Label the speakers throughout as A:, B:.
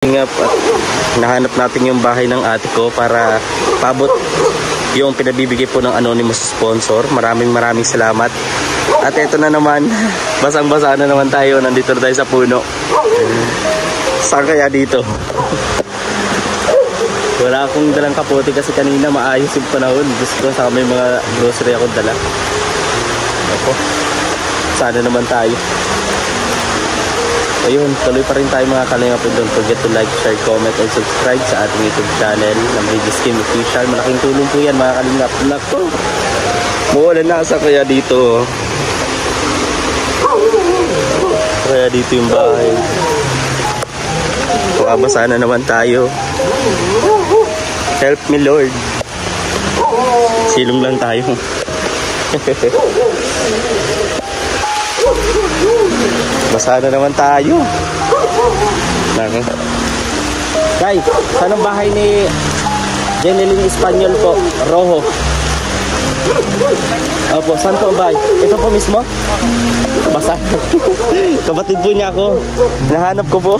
A: At nahanap natin yung bahay ng ate ko para pabot yung pinabibigay po ng anonymous sponsor. Maraming salamat. At eto na naman, basang-basa na naman tayo. Nandito na tayo sa puno. Saan kaya dito? Wala akong dalang kapote kasi kanina maayos yung panahon. Gusto ko sa may mga grocery akong dala. Ako, sana naman tayo. Ayun, tuloy pa rin tayo mga kalingap. Don't forget to like, share, comment, and subscribe sa ating YouTube channel na Miggy Skin Official. Malaking tulong po yan mga kalingap. Nako, mawala na sa kaya dito. Kaya dito yung bahay. Makabasa na naman tayo. Help me Lord. Silong lang tayo. Basa na naman tayo. Kay, saan ang bahay ni Jeneline Espanyol po? Rojo. Opo, saan po ang bahay? Ito po mismo? Basa. Kapatid po niya ako. Nahanap ko po.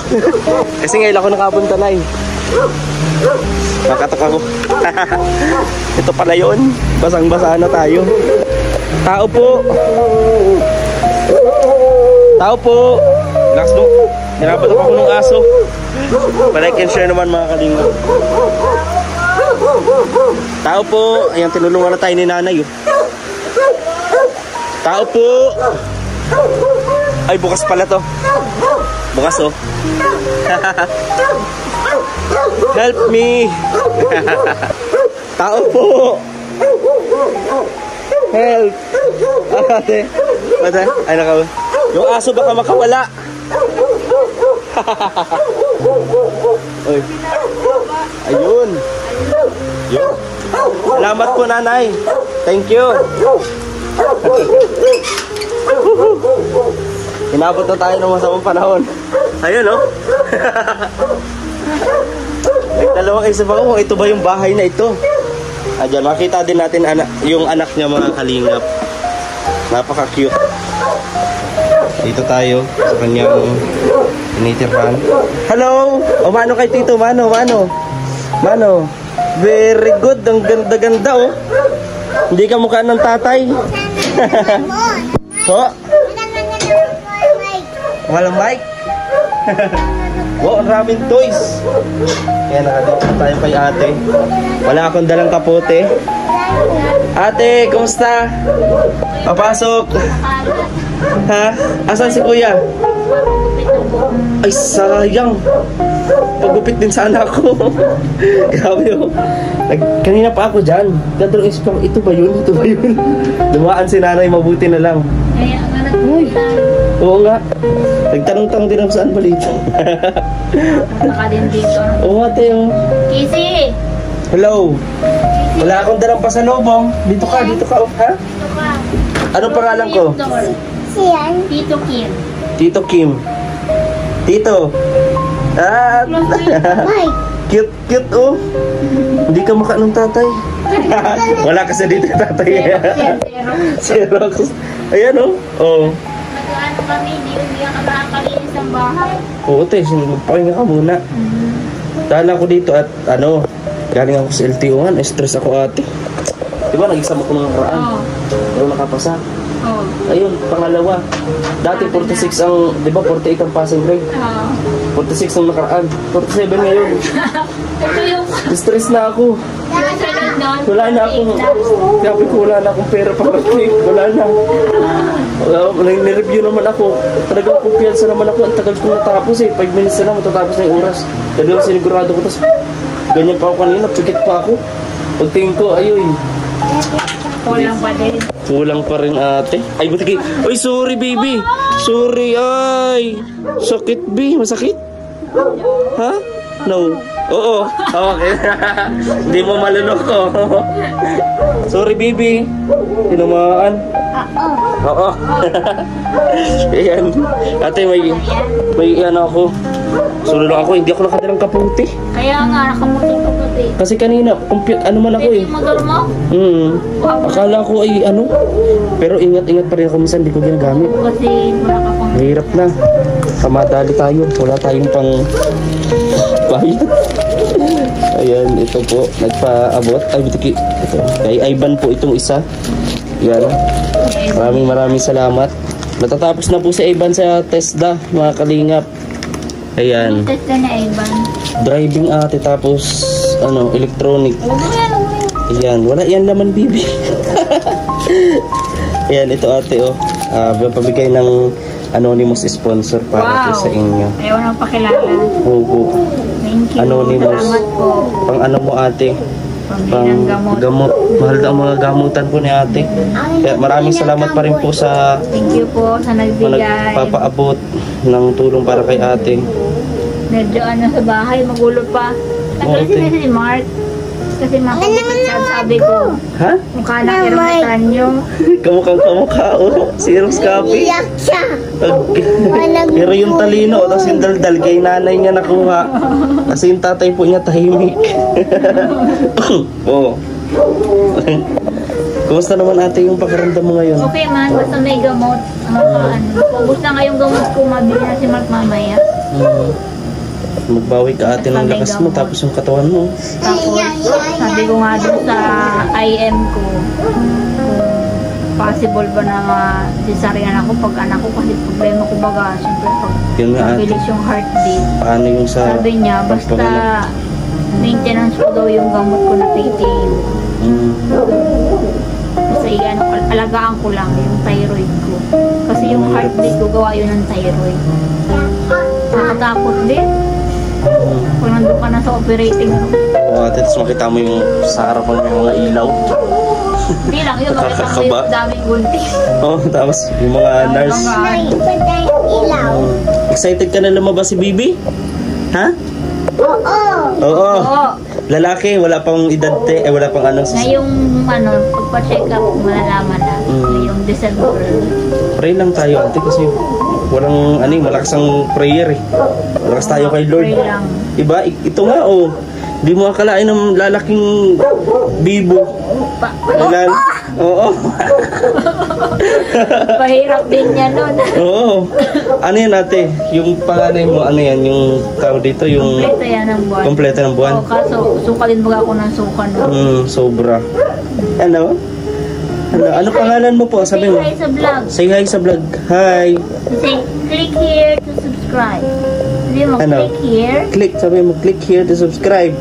A: Kasi ngayon ako nakapunta na eh. Nakatok ako. Ito pala yun. Basang-basa na tayo. Tao po. Tao po. Relax no. Nirapat ako ng aso. Like and share naman mga kalingap. Tao po. Ayan, tinulungan na tayo ni nanay. Tao po. Ay, bukas pala to. Bukas oh. Help me. Tao po. Help. Ate. Ate. Ay, nakaw. Yung aso baka makawala. Oy. Ayun. Yun. Salamat po nanay. Thank you. Inabot na tayo ng masamang panahon. Ayun oh. Nagdalawang isip ako kung ito ba yung bahay na ito. Ayan, makita din natin yung anak niya mga kalingap. Napaka-cute. Dito tayo sa kanyang tinitirhan. Hello! O mano kay Tito? Mano? Mano? Very good. Ang ganda-ganda oh. Hindi ka mukha ng tatay. Po? Walang mic? Wow, ang raming toys. Kaya nakadito tayo kay ate. Wala akong dalang kapote. Ate, kumusta? Papasok. Ha? Asan si kuya? Ay, sayang. Pagupit din sana ako. Grabe oh. Kanina pa ako dyan. Dadalong isip ko, ito ba yun? Ito ba yun? Dumaan si nanay, mabuti na lang.
B: Kaya ang anak mo lang.
A: Oo nga. Nagtanong-tanong din ako saan balito.
B: Saka din dito.
A: Oo ate oh.
B: Kisi!
A: Hello. Wala akong dalang pasalubong. Dito ka oh. Ha?
B: Dito ka.
A: Anong pangalan ko?
B: Siyan. Tito Kim.
A: Tito Kim. Tito. Ah. Cute oh. Hindi ka mukha ng tatay. Wala kasi dito tatay. Xerox. Ayan oh. Oh.
B: Nag-ano kami, hindi ka makakalinis ng bahay.
A: Oo te, magpahinga ka muna. Dahil ako dito at ano, galing ako sa LTO nga, stress ako ate. Diba nag-exam ako ng nakaraan?
B: Oo.
A: Pero nakapasa.
B: Oo.
A: Ayun, pangalawa. Dati 46 ang, di ba 48 ang passing grade?
B: Oo.
A: 46 ang nakaraan. 47 ngayon.
B: Ito yung...
A: Stress na ako.
B: Yung sunod nun.
A: Wala na akong, sabi ko wala na akong pera para cake. Wala na. Nireview naman ako. Talagang kumpiyansa naman ako. Ang tagal kong natapos eh. 5 minutes na lang matatapos na yung oras. Kaya doon sinigurado ko. Tapos ganyan pa ako kanina. Pikit pa ako. Pagtingin ko, ayun.
B: Kulang pa din.
A: Kulang pa rin ate. Ay, buti. Ay, sorry baby. Sorry, ay. Sakit, B. Masakit? Ha? No. Oo. Okay. Hindi mo malunok ko. Sorry, baby. Tinamaan. Oo. Ayan. Ate, may ano ako. Solo lang ako. Hindi ako nakadalang kaputi.
B: Kaya nga, nakamuti ko puti.
A: Kasi kanina, ano man ako eh.
B: Hindi mo
A: Akala ko ay ano. Pero ingat-ingat pa rin ako minsan. Hindi ko ginagamit.
B: Kasi wala ka pang...
A: Mahirap na. Kamadali tayo. Wala tayong pang Bayad. Ayan, ito po. Nagpaabot. Ay, bitiki. Ito. Kay Ivan po itong isa. Yan. Maraming salamat. Natatapos na po si Ivan sa TESDA, mga kalingap. Ayan.
B: Test ka na, Ivan.
A: Driving ate, tapos electronic. Ayan, wala yan laman bibi. Ayan, ito ate oh. Pabigay ng anonymous sponsor para po sa inyo.
B: Ayaw nang pakilala.
A: Opo.
B: Thank you.
A: Anonymous.
B: Salamat po.
A: Pang ano mo ate?
B: Pang gamot.
A: Gamot. Mahal na ang mga gamutan po ni ate. Kaya maraming salamat pa rin po sa
B: Thank you po sa nagbigay.
A: nagpapaabot ng tulong para kay ate.
B: Medyo sa bahay, magulo pa. Tagal
A: Okay.
B: si Mark. Kasi makapagpagpag sabi ko,
A: Ha?
B: mukha na kiramatan nyo.
A: Kamukha oh. Si Rose Copy. Pero yung talino, tapos yung daldal, kay nanay niya nakuha. Kasi yung tatay po niya tahimik. Oo. Kumusta naman ate yung pakiramdam mo ngayon?
B: Okay man, basta may gamot. Ubus na nga yung gamot ko, mabili na si Mark mamaya.
A: Magbawi ka ate ng lakas mo, tapos yung katawan mo.
B: Tapos, sabi ko nga dun sa IM ko, kung possible ba na cesarean ako pag anak ko kasi problema ko baga, siyempre pag
A: Yun nga ate.
B: mabilis yung heartbeat.
A: Paano yung sa...
B: Sabi niya, basta
A: pagpanganak?
B: maintenance ko daw yung gamot ko na PTU. Basta alagaan ko lang yung thyroid ko. Kasi yung heartbeat ko, gawa yun ng thyroid. Nakatakot din. Kung nandun ka na sa operating room.
A: Oo ate, tapos makita mo yung sa harapan may mga ilaw.
B: Hindi lang yun, makita mo yung daming gunting.
A: Oo, tapos yung mga nurse. Excited ka na lumabas si Bibi? Ha? Oo. Oo. Lalaki, wala pang edad wala pang anong
B: Ngayong pagpa-check up, malalaman na. Ngayong December.
A: Pray lang tayo ate kasi walang malakas ang prayer eh. Malakas tayo kay Lord.
B: Pray lang.
A: Diba? Ito nga oh. Di mo akalain ng lalaking bibo. Ilan? Oo.
B: Pahirap din yan nun.
A: Oo. Ano yan ate? Yung panganay mo, ano yan? Yung tao dito, yung...
B: Kompleto yan ng buwan.
A: Kompleto ng buwan?
B: Oo, kaso sukalin baga ako ng sukan.
A: Sobra. Ano? Ano pangalan mo po? Sabi mo.
B: Say hi sa vlog.
A: Say hi sa vlog. Hi.
B: Say, click here to subscribe. Sabi mo,
A: Ano?
B: click here.
A: Click, sabi mo, click here to subscribe.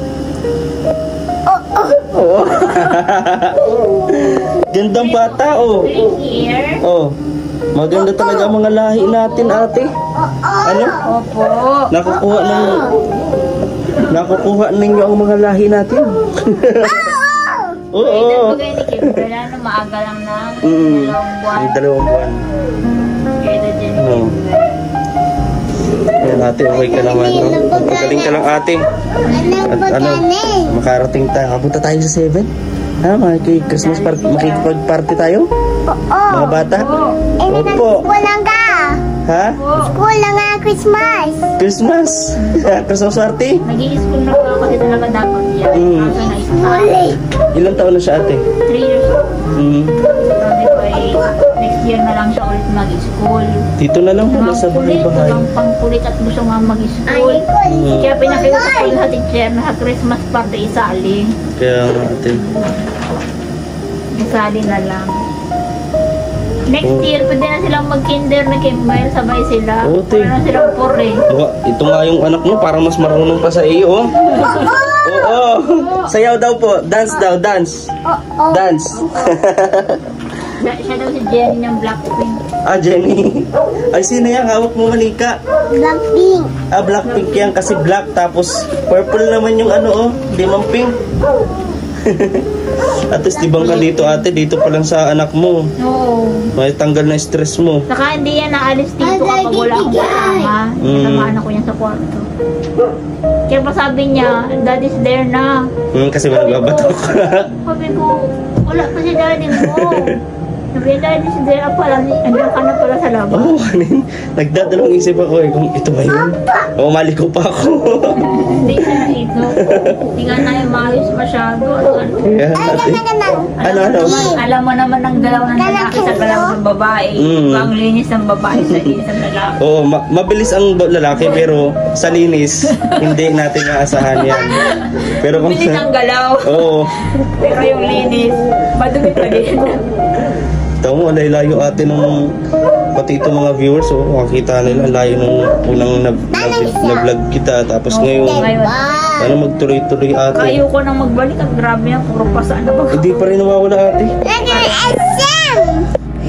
A: Oo. Gandang bata, oh.
B: Click here.
A: Oh. Maganda talaga ang mga lahi natin, ate. Ano?
B: Opo.
A: Nakukuha ninyo ang mga lahi natin. Oo.
B: Edad bagay ni Kim, wala na maaga lang na. Dalawang buwan.
A: May 2 buwan.
B: Edad din.
A: Ano? Ayan, ate, okay ka naman, no? Magaling ka lang, ate. At makarating tayo. Kapunta tayo sa 7? Ha, Christmas party, makikipag-party tayo? Mga bata? Opo.
C: School lang ka.
A: Ha?
C: School lang nga Christmas.
A: Christmas? Christmas party?
B: Nag-i-school na ako kasi talaga dapat yan. Kaso na-start.
A: Ilang taon na siya, ate?
B: 3 years old. Sabi ko next year na lang siya ulit mag-school.
A: Dito na lang muna sa
B: Kulit,
A: bahay.
B: walang pangkulit at gusto nga mag-school. Kaya pinakiusap ko yung teacher na sa Christmas party isali.
A: Kaya nga, ate.
B: Isali na lang. Next year, pwede na silang mag-kinder na Kimmel, sabay sila.
A: Oo, te.
B: Wala na silang pore.
A: Ito nga yung anak mo, parang mas marunong pa sa iyo, oh. Oo. Sayaw daw po. Dance daw, dance. Dance.
B: Siya daw si Jenny ng Blackpink.
A: Jenny. Ay, sino yan? Hawak mo manika.
C: Blackpink.
A: Blackpink yan kasi black. Tapos, purple naman yung limang pink. At least, tibang ka dito, ate. Dito pa lang sa anak mo.
B: Oo.
A: May tanggal na stress mo.
B: Saka hindi yan naalis dito kapag wala akong kasama. Natamaan ako niya sa kwarto. Kaya pa sabi niya, daddy's there na.
A: Kasi may nagbabatok.
B: Sabi ko, wala pa si daddy mo. Sabi, daddy's there pala. Andiyan ka na pala sa labas.
A: Oo, kanin. Nagdadalawang isip ako kung ito ba yun? O, mali ko pa ako.
B: Hindi siya dito. Hindi nga tayo maayos masyado.
A: Kaya ate. Ano?
B: Alam mo naman ang galaw ng lalaki sa galaw ng babae. Ang linis ng babae sa linis ng lalaki.
A: Oo, mabilis ang lalaki pero sa linis, hindi natin aasahan yan. Pero kung
B: Bilis ang galaw.
A: Oo.
B: Pero yung linis, madumi pa din.
A: Ito mo, layo ate nung pati itong mga viewers, makikita nila ang layo nung unang na-vlog kita. Tapos ngayon, ano magtuloy-tuloy ate.
B: Kayo ko nang magbalik. Ang grabe yan. Puro pasaan na ba?
A: Hindi pa rin nawawala ate.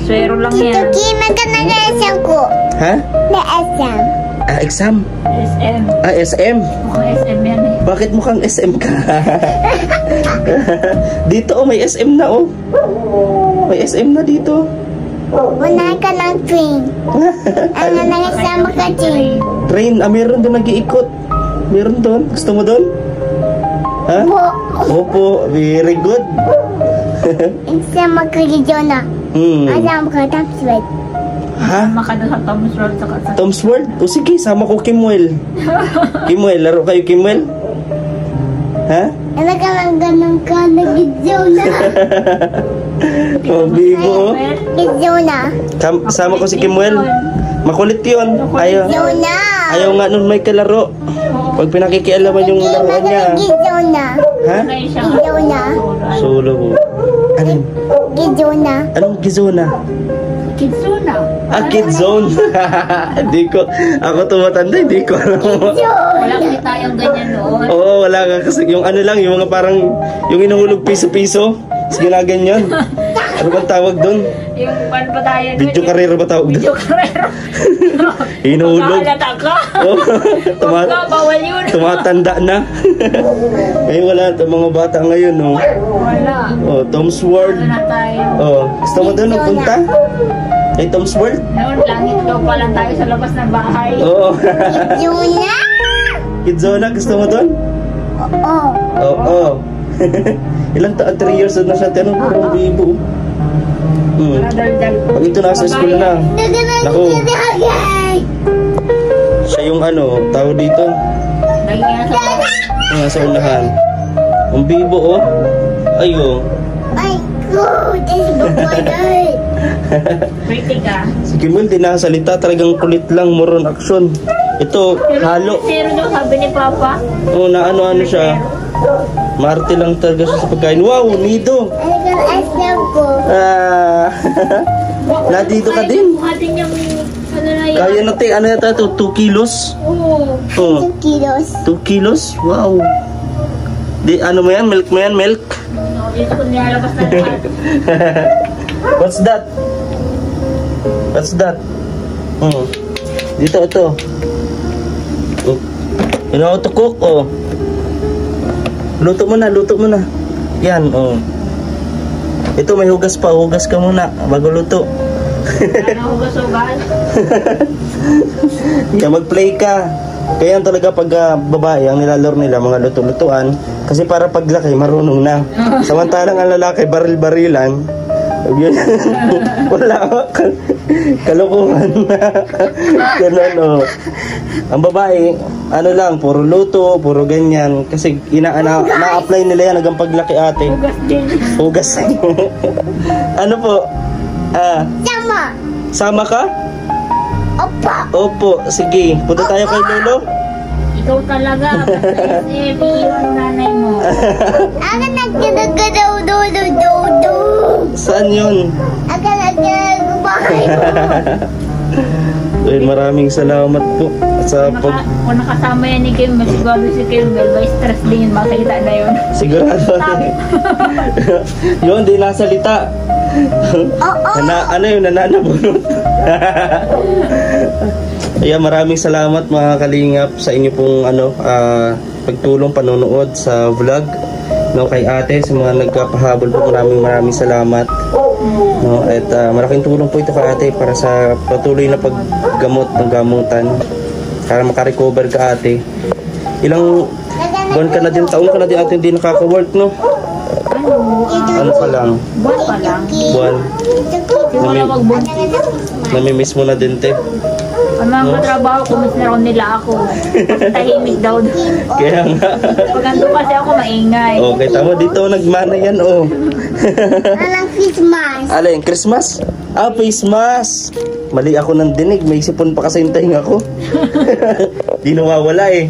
B: Swero lang yan.
C: Maganda na SM ko.
A: Ha?
C: Na SM.
A: Exam?
B: SM.
A: SM?
B: Mukhang SM yan eh.
A: Bakit mukhang SM ka? Dito may SM na May SM na dito.
C: Wala ka ng train. Ano na kasama ka train?
A: Train, meron doon nag-iikot. Meron doon. Gusto mo doon? Ha? Opo, very good.
C: Kasama ka Jonah. Kasama ka Tapswed.
A: Ha?
B: Maka doon sa Tom's Road sa
A: Tom's World? O sige, sama ko Kimwell. Kimwell, laro kayo Kimwell? Ha?
C: Ano ka lang ganun ka nag-Jonah?
A: Oh, bigo.
C: Jonah.
A: Sama ko si Kimwell. Makulit yun.
C: Jonah.
A: Ayaw nga nun may kalaro. Pag pinakikialaman yung laruan niya.
C: Jonah.
A: Ha?
C: Jonah.
A: Solo ko. Anong?
C: Jonah.
A: Anong Gizona?
B: Kidzuna.
A: Kidzone. Hindi ko. Ako tumatanda, hindi ko alam.
B: Wala kasi tayong ganyan noon.
A: Oo, wala ka. Kasi yung ano lang, yung mga parang, yung inuhulog piso-piso. Sige na ganyan. Ano bang tawag doon?
B: Yung pan pa tayo.
A: Video karera ba tawag doon?
B: Video karera.
A: Inuhulog.
B: Magkahalata ka.
A: Oh,
B: Huwag ka, bawal yun.
A: tumatanda na. Ngayon wala itong mga bata ngayon, no?
B: Wala.
A: Oh, Tom's World.
B: Ano na tayo?
A: Oh, gusto mo doon magpunta? Kay Tom's World?
B: Noon, langit daw pa lang tayo sa labas ng bahay.
A: Oo.
C: Jonah.
A: Kidzona, gusto mo doon?
C: Oo.
A: Oo. Ilang taon? 3 years old na siya. Tanong ko ang bibo. Pag ito nasa school na. Naku. Siya yung ano, tao dito.
B: Lagi nga sa bahay.
A: Sa unahan. Ang bibo, oh. Ayo.
C: Ay, good. This is
B: Pretty ka.
A: Si Kimwell, di nakasalita. Talagang kulit lang, moron action. Ito, halo.
B: Zero daw sabi ni Papa.
A: Oh, na ano siya. Marte lang talaga siya sa pagkain. Wow, nido.
C: Ano ka SM ko?
A: Nandito ka din.
B: Atin yung ano na yun.
A: Kaya natin, ano yata ito? 2 kilos?
B: Oo.
A: Oh,
C: 2 kilos.
A: 2 kilos? Wow. Di, ano mo yan? Milk mo yan? Milk?
B: No, dito ko nilalabas na lahat.
A: What's that? What's that? Dito, ito. You know how to cook? Oh. Luto mo na. Yan, oh. Ito, may hugas pa. Hugas ka muna bago luto.
B: Ano hugas-hugas?
A: Kaya mag-play ka. Kaya yan talaga pag babae, ang nilalaro nila, mga luto-lutuan. Kasi para paglaki, marunong na. Samantalang ang lalaki, baril-barilan. Yun. Wala. Kalukuhan na. Ganun, oh. Ang babae, ano lang, puro luto, puro ganyan. Kasi na-apply nila yan hanggang paglaki ate.
B: Hugas din.
A: Hugas. Ano po?
C: Sama.
A: Sama ka?
C: Opo.
A: Opo, sige. Punta tayo kay Lolo.
B: Ikaw talaga. Basta SM, iwan nanay mo.
C: Ako nagkagadaw-do-do-do-do.
A: Saan yun?
C: Ako nagkagbahay mo.
A: Maraming salamat po sa pag...
B: Kung nakasama yan ni Kim, siguro si Kim, by stress din yun, makita na yun.
A: Sigurado. Yun, di nasalita. Ano yun, nananabunot. Ayan, maraming salamat mga kalingap sa inyo pong pagtulong, panonood sa vlog, no, kay ate, sa mga nagpapahabol po, maraming salamat, no, at malaking tulong po ito kay ate para sa patuloy na paggamot ng gamutan para makarecover ka ate. Ilang buwan ka na din, taon ka na din ate hindi nakaka-work, no? Ano pa lang?
B: Buwan pa lang.
A: Buwan.
B: Wala magbuntis.
A: Namimiss mo na din, te.
B: Ang mga katrabaho ko, mas naroon nila ako. Tahimik daw.
A: Kaya nga.
B: Pag nandun kasi ako, maingay.
A: Okay, tama dito. Nagmana yan, oh.
C: Anong Christmas?
A: Alin, Christmas? Ah, face mask. Mali ako ng dinig. May sipon pa kasi yung tahinga ko. Di nawawala eh.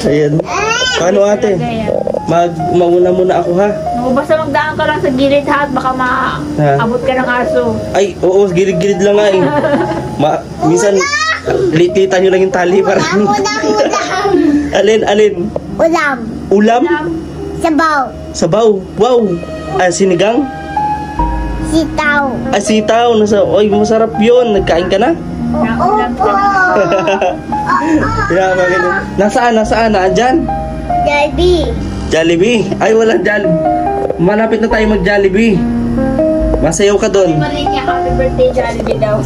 A: Ayan. Paano ate? Mauna muna ako ha.
B: Basta magdaan ka lang sa gilid ha, at baka maabot ka ng aso.
A: Ay, oo, gilid-gilid lang nga eh. Minsan, lit-litan nyo lang yung tali para. Alin?
C: Ulam.
A: Ulam?
C: Sabaw.
A: Sabaw? Wow! Ah, sinigang?
C: Sitaw.
A: Ah, sitaw. Oy, masarap yun. Nagkain ka na?
B: Naulam ka na.
A: Kaya maganda. Nasaan? Andyan?
C: Daddy.
A: Jollibee. Ay, walang Jollibee. Malapit na tayo mag-Jollibee. Masayaw ka doon.
B: Mali niya, happy birthday Jollibee daw.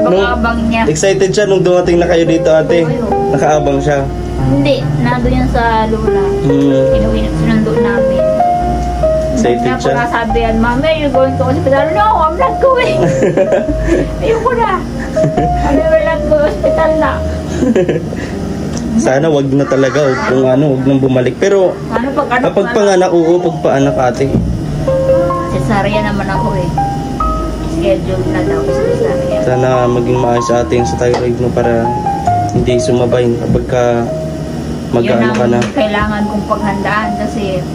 B: Abang-abang niya.
A: Excited siya nung dumating na kayo dito, ate. Nakaabang siya.
B: Hindi, nandun yan sa lula. Inuwi at sinundo namin.
A: Excited
B: Kaya
A: siya.
B: pag sabi yan, Mami, you're going to hospital. No, I'm not going. Ayoko na. Mami, we're not going to hospital na.
A: Sana wag na talaga, wag nang bumalik. Pero
B: Ano pag ano
A: kapag panganak, pag paanak ate.
B: Cesarean naman ako eh. Schedule na daw sa cesarean.
A: Sana maging maayos sa atin sa thyroid mo para hindi sumabay kapag ka mag-ano ka na.
B: Yun ang kailangan kong paghandaan kasi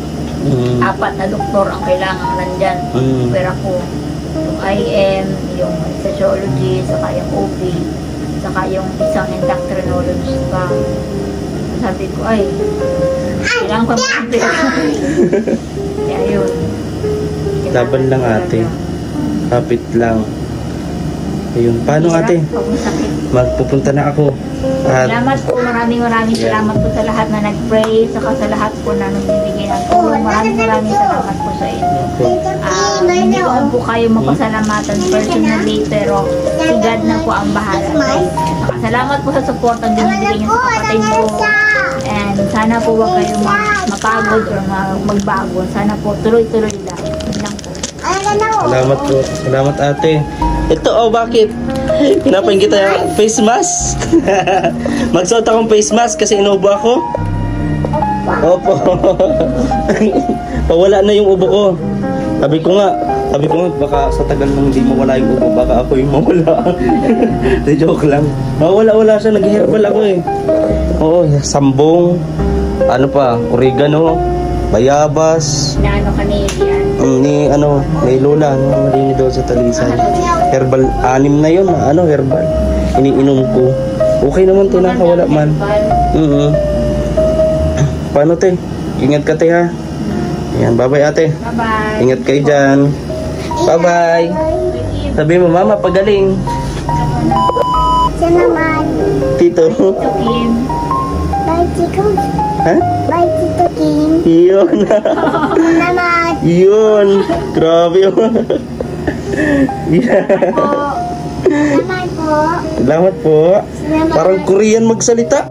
B: 4 na doktor ang kailangan nandyan. Pero ako, yung IM, yung physiology, saka yung OB, saka yung isang endocrinologist pa. Sabi ko, ay, kailangan ko mag-compare. Kaya yun.
A: Laban lang ate. Kapit lang. Ayun. Paano ate?
B: Pag masakit.
A: Magpupunta na ako. At
B: Salamat po, maraming salamat po sa lahat na nag-pray, saka sa lahat po na nagbibigay ng tulong. Maraming salamat po sa inyo. Hindi ko po kayo mapasalamatan personally, pero si God na po ang bahala. Saka salamat po sa support ang binibigay niyo sa kapatid ko. And sana po wag kayo mapagod or magbago. Sana po tuloy-tuloy lang. Yun lang po.
A: salamat po. Salamat ate. Ito, bakit? Pinapain kita yung face mask. Magsuot akong face mask kasi inubo ako. Opo. Pawala na yung ubo ko. Sabi ko nga, baka sa tagal nang hindi mawala yung ubo, baka ako yung mawala. De joke lang. Wala siya, nag-herbal ako eh. Oo, sambong, ano pa, oregano, bayabas,
B: Inaano ka ni Elian?
A: may lola, malini daw sa talisan. Herbal, 6 na yun, herbal. Iniinom ko. Okay naman to, nakawala man. Paano te? Ingat ka te ha. Ayan, bye-bye ate.
B: Bye-bye.
A: Ingat kayo dyan. Bye-bye. Sabi mo, mama, pagaling.
C: Siya naman.
A: Tito.
B: Tito Kim.
C: Bye, Tito.
A: Ha?
C: Bye, Tito Kim.
A: Yun.
C: Naman.
A: Yun. Grabe yun.
C: Po. Naman po.
A: Salamat po.
C: Salamat.
A: Parang Korean magsalita.